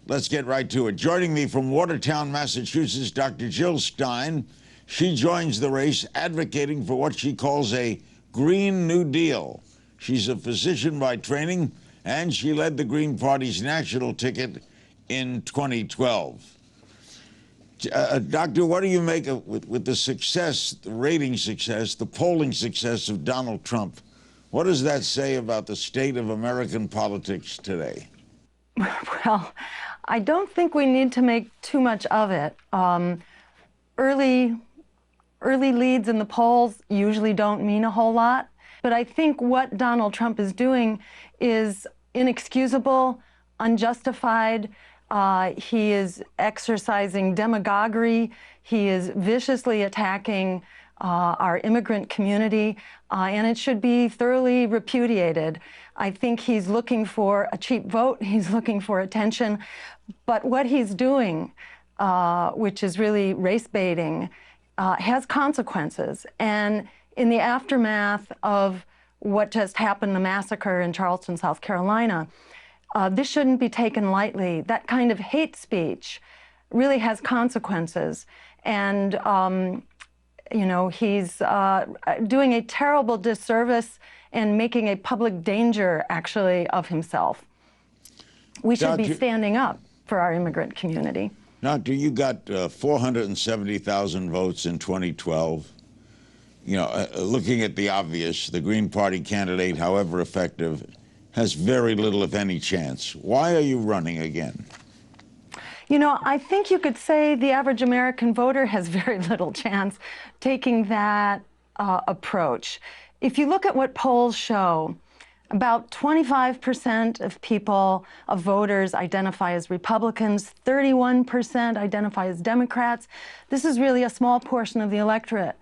Let's get right to it. Joining me from Watertown, Massachusetts, Dr. Jill Stein. She joins the race advocating for what she calls a Green New Deal. She's a physician by training, and she led the Green Party's national ticket in 2012. Doctor, what do you make of with the success, the rating success, the polling success of Donald Trump? What does that say about the state of American politics today? Well, I don't think we need to make too much of it. Early leads in the polls usually don't mean a whole lot, but I think what Donald Trump is doing is inexcusable, unjustified. He is exercising demagoguery. He is viciously attacking our immigrant community, and it should be thoroughly repudiated. I think he's looking for a cheap vote. He's looking for attention. But what he's doing, which is really race baiting, has consequences. And in the aftermath of what just happened, the massacre in Charleston, South Carolina, this shouldn't be taken lightly. That kind of hate speech really has consequences. And you know, he's doing a terrible disservice and making a public danger, actually, of himself. We should be standing up for our immigrant community. Doctor, you got 470,000 votes in 2012. You know, looking at the obvious, the Green Party candidate, however effective, has very little, if any, chance. Why are you running again? You know, I think you could say the average American voter has very little chance taking that approach. If you look at what polls show, about 25% of people, of voters, identify as Republicans, 31% identify as Democrats. This is really a small portion of the electorate.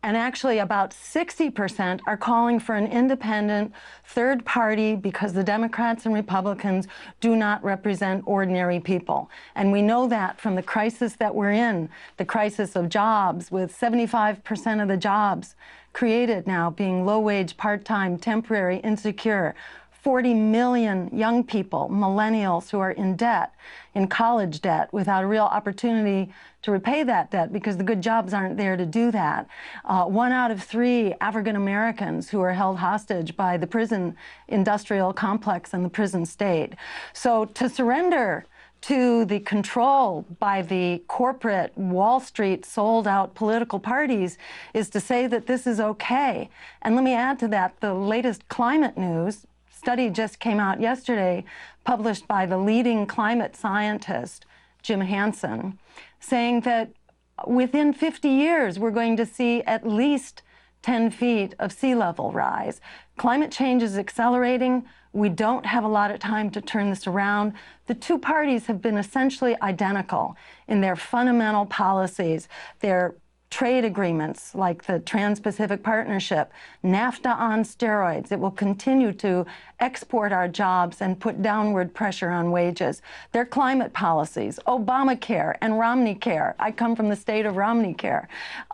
And actually about 60% are calling for an independent third party because the Democrats and Republicans do not represent ordinary people. And we know that from the crisis that we're in, the crisis of jobs, with 75% of the jobs created now being low-wage, part-time, temporary, insecure. 40 million young people, millennials, who are in debt, in college debt, without a real opportunity to repay that debt because the good jobs aren't there to do that. 1 out of 3 African Americans who are held hostage by the prison industrial complex and the prison state. So to surrender to the control by the corporate Wall Street sold out political parties is to say that this is okay. And let me add to that, the latest climate news study just came out yesterday, published by the leading climate scientist, Jim Hansen, saying that within 50 years, we're going to see at least 10 feet of sea level rise. Climate change is accelerating. We don't have a lot of time to turn this around. The two parties have been essentially identical in their fundamental policies, their trade agreements like the Trans-Pacific Partnership, NAFTA on steroids. It will continue to export our jobs and put downward pressure on wages. Their climate policies, Obamacare and Romney Care. I come from the state of Romney Care.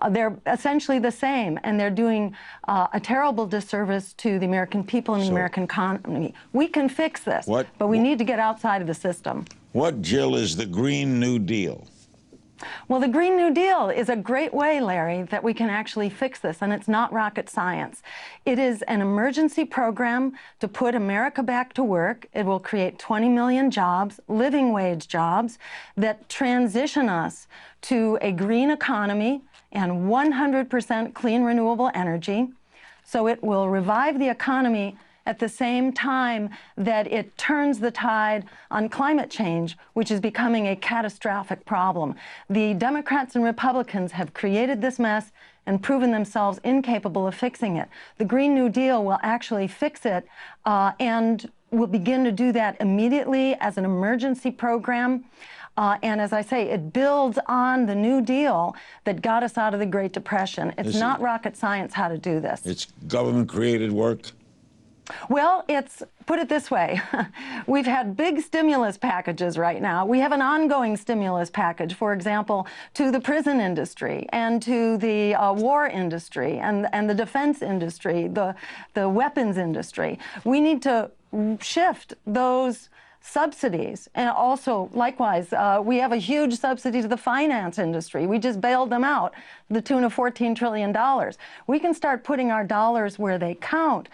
They're essentially the same, and they're doing a terrible disservice to the American people and the American economy. We can fix this, but we need to get outside of the system. What, Jill, is the Green New Deal? Well, the Green New Deal is a great way, Larry, that we can actually fix this, and it's not rocket science. It is an emergency program to put America back to work. It will create 20 million jobs, living wage jobs, that transition us to a green economy and 100% clean renewable energy. So it will revive the economy at the same time that it turns the tide on climate change, which is becoming a catastrophic problem. The Democrats and Republicans have created this mess and proven themselves incapable of fixing it. The Green New Deal will actually fix it and will begin to do that immediately as an emergency program. And as I say, it builds on the New Deal that got us out of the Great Depression. It's not rocket science how to do this. It's government-created work? Well, put it this way. We've had big stimulus packages right now. We have an ongoing stimulus package, for example, to the prison industry and to the war industry and the defense industry, the weapons industry. We need to shift those subsidies. And also, likewise, we have a huge subsidy to the finance industry. We just bailed them out, to the tune of $14 trillion. We can start putting our dollars where they count,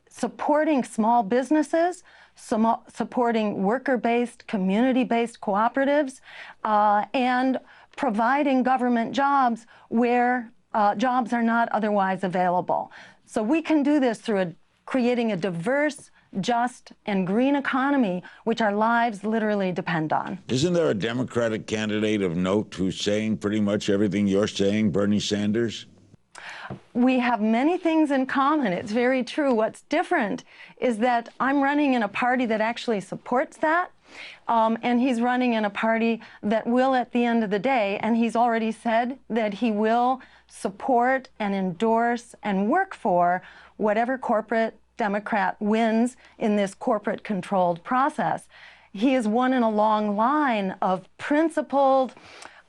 supporting small businesses, supporting worker-based, community-based cooperatives, and providing government jobs where jobs are not otherwise available. So we can do this through creating a diverse, just, and green economy, which our lives literally depend on. Isn't there a Democratic candidate of note who's saying pretty much everything you're saying, Bernie Sanders? We have many things in common. It's very true. What's different is that I'm running in a party that actually supports that, and he's running in a party that will, at the end of the day, and he's already said that he will support and endorse and work for whatever corporate Democrat wins in this corporate-controlled process. He is one in a long line of principled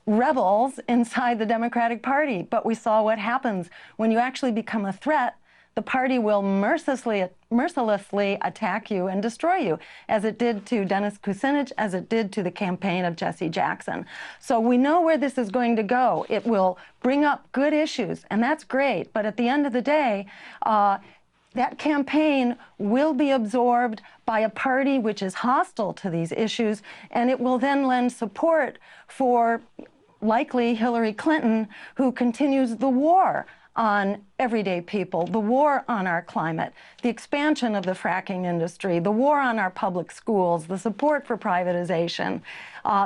rebels inside the Democratic Party. But we saw what happens when you actually become a threat. The party will mercilessly attack you and destroy you, as it did to Dennis Kucinich, as it did to the campaign of Jesse Jackson. So we know where this is going to go. It will bring up good issues, and that's great. But at the end of the day, that campaign will be absorbed by a party which is hostile to these issues, and it will then lend support for likely Hillary Clinton, who continues the war on everyday people, the war on our climate, the expansion of the fracking industry, the war on our public schools, the support for privatization.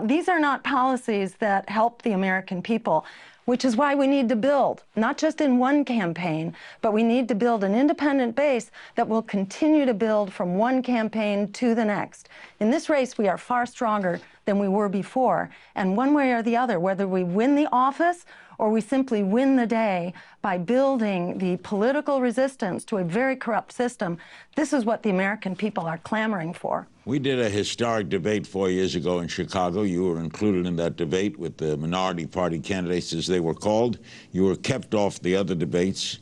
These are not policies that help the American people, which is why we need to build, not just in one campaign, but we need to build an independent base that will continue to build from one campaign to the next. In this race, we are far stronger than we were before. And one way or the other, whether we win the office or we simply win the day by building the political resistance to a very corrupt system, this is what the American people are clamoring for. We did a historic debate 4 years ago in Chicago. You were included in that debate with the minority party candidates, as they were called. You were kept off the other debates.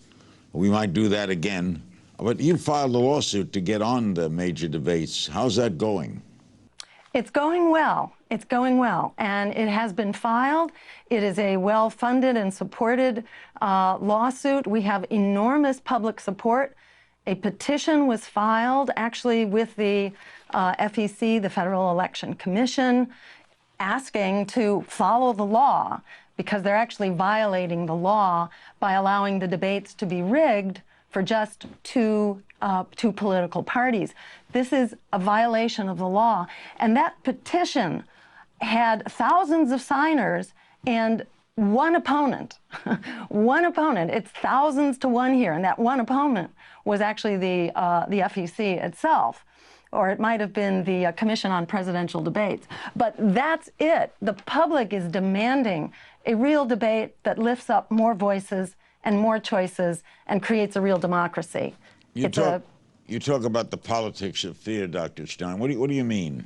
We might do that again. But you filed a lawsuit to get on the major debates. How's that going? It's going well. It's going well, and it has been filed. It is a well-funded and supported lawsuit. We have enormous public support. A petition was filed, actually, with the FEC, the Federal Election Commission, asking to follow the law, because they're actually violating the law by allowing the debates to be rigged for just two political parties. This is a violation of the law. And that petition had thousands of signers and one opponent. One opponent. It's thousands to one here. And that one opponent was actually the FEC itself. Or it might have been the Commission on Presidential Debates. But that's it. The public is demanding a real debate that lifts up more voices and more choices and creates a real democracy. You talk about the politics of fear, Dr. Stein. What do you mean?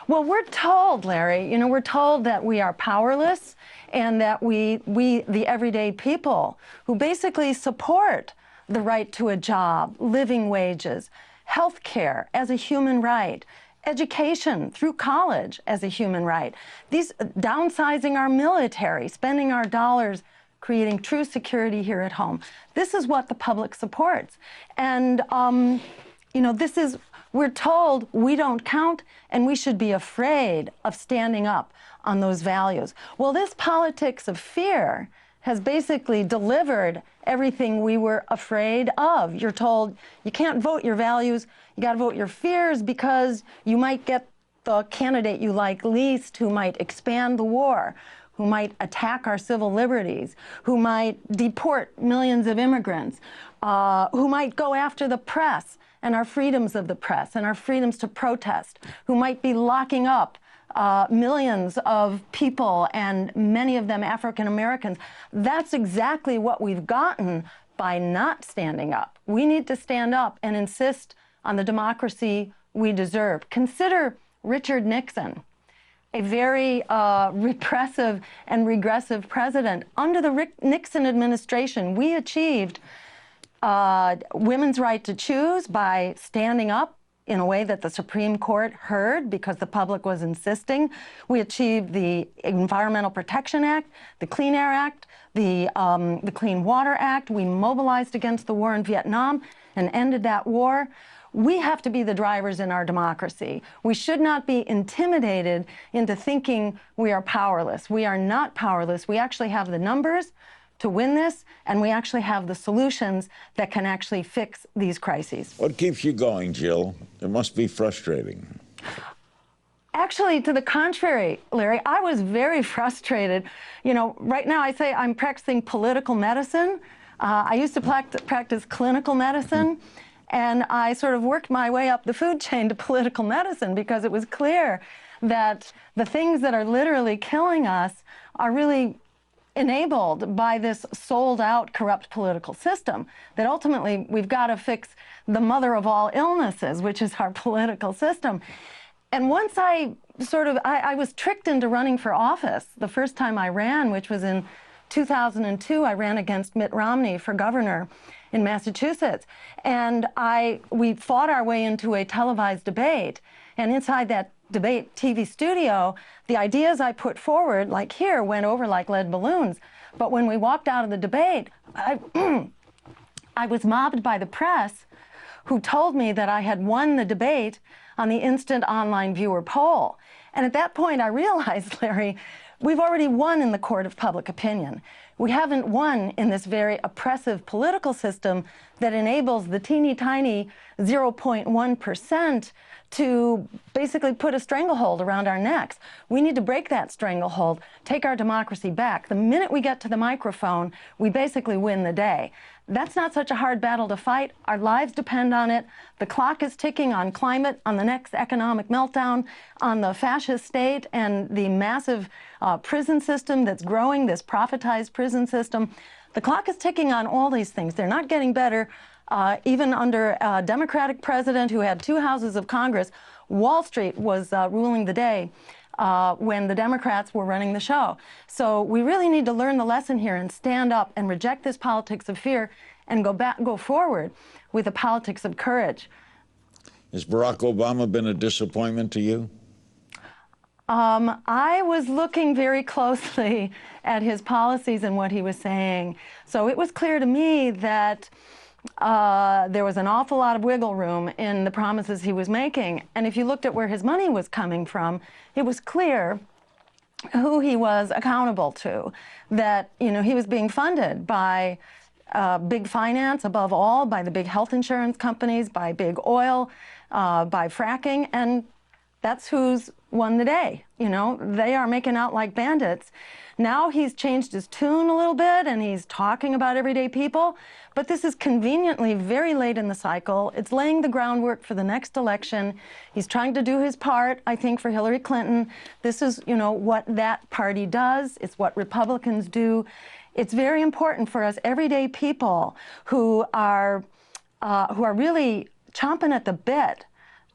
Well, we're told, Larry, we're told that we are powerless and that we, the everyday people who basically support the right to a job, living wages, health care as a human right, education through college as a human right, these downsizing our military, spending our dollars creating true security here at home. This is what the public supports. And, we're told we don't count and we should be afraid of standing up on those values. Well, this politics of fear has basically delivered everything we were afraid of. You're told you can't vote your values, you got to vote your fears because you might get the candidate you like least who might expand the war, who might attack our civil liberties, who might deport millions of immigrants, who might go after the press and our freedoms of the press and our freedoms to protest, who might be locking up millions of people, and many of them African Americans. That's exactly what we've gotten by not standing up. We need to stand up and insist on the democracy we deserve. Consider Richard Nixon, a very repressive and regressive president. Under the Nixon administration, we achieved women's right to choose by standing up in a way that the Supreme Court heard because the public was insisting. We achieved the Environmental Protection Act, the Clean Air Act, the Clean Water Act. We mobilized against the war in Vietnam and ended that war. We have to be the drivers in our democracy. We should not be intimidated into thinking we are powerless. We are not powerless. We actually have the numbers to win this, and we actually have the solutions that can actually fix these crises. What keeps you going, Jill? It must be frustrating. Actually, to the contrary, Larry, I was very frustrated. You know, right now I say I'm practicing political medicine. I used to practice clinical medicine, and I sort of worked my way up the food chain to political medicine because it was clear that the things that are literally killing us are really enabled by this sold-out corrupt political system, that ultimately we've got to fix the mother of all illnesses, which is our political system. And once I was tricked into running for office. The first time I ran, which was in 2002, I ran against Mitt Romney for governor in Massachusetts. And we fought our way into a televised debate. And inside that debate TV studio, the ideas I put forward, like here, went over like lead balloons. But when we walked out of the debate, I was mobbed by the press, who told me that I had won the debate on the instant online viewer poll. And at that point, I realized, Larry, we've already won in the court of public opinion. We haven't won in this very oppressive political system that enables the teeny tiny 0.1% to basically put a stranglehold around our necks. We need to break that stranglehold, take our democracy back. The minute we get to the microphone, we basically win the day. That's not such a hard battle to fight. Our lives depend on it. The clock is ticking on climate, on the next economic meltdown, on the fascist state and the massive prison system that's growing, this profitized prison system. The clock is ticking on all these things. They're not getting better. Even under a Democratic president who had 2 houses of Congress, Wall Street was ruling the day when the Democrats were running the show. So we really need to learn the lesson here and stand up and reject this politics of fear and go forward with a politics of courage. Has Barack Obama been a disappointment to you? I was looking very closely at his policies and what he was saying. So it was clear to me that there was an awful lot of wiggle room in the promises he was making. And if you looked at where his money was coming from, it was clear who he was accountable to, that, you know, he was being funded by big finance, above all, by the big health insurance companies, by big oil, by fracking, and that's who's won the day. You know, they are making out like bandits. Now he's changed his tune a little bit and he's talking about everyday people, but this is conveniently very late in the cycle. It's laying the groundwork for the next election. He's trying to do his part, I think, for Hillary Clinton. This is, you know, what that party does. It's what Republicans do. It's very important for us everyday people who are really chomping at the bit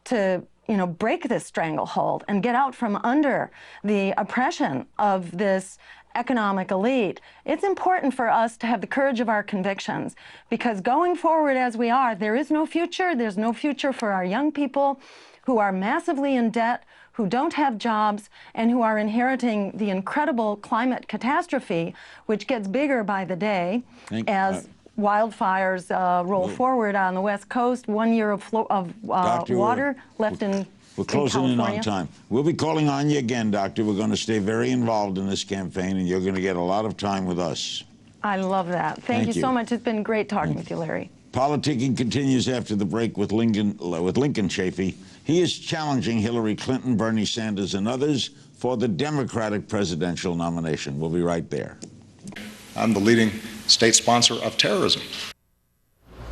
to, you know, break this stranglehold and get out from under the oppression of this economic elite. It's important for us to have the courage of our convictions, because going forward as we are, there is no future. There's no future for our young people who are massively in debt, who don't have jobs, and who are inheriting the incredible climate catastrophe, which gets bigger by the day as wildfires roll forward on the West Coast. 1 year of water left in We're closing in California. on time. We'll be calling on you again, Doctor. We're going to stay very involved in this campaign, and you're going to get a lot of time with us. I love that. Thank you so much. It's been great talking with you, Larry. Politicking continues after the break with Lincoln Chafee. He is challenging Hillary Clinton, Bernie Sanders, and others for the Democratic presidential nomination. We'll be right there. I'm the leading state sponsor of terrorism.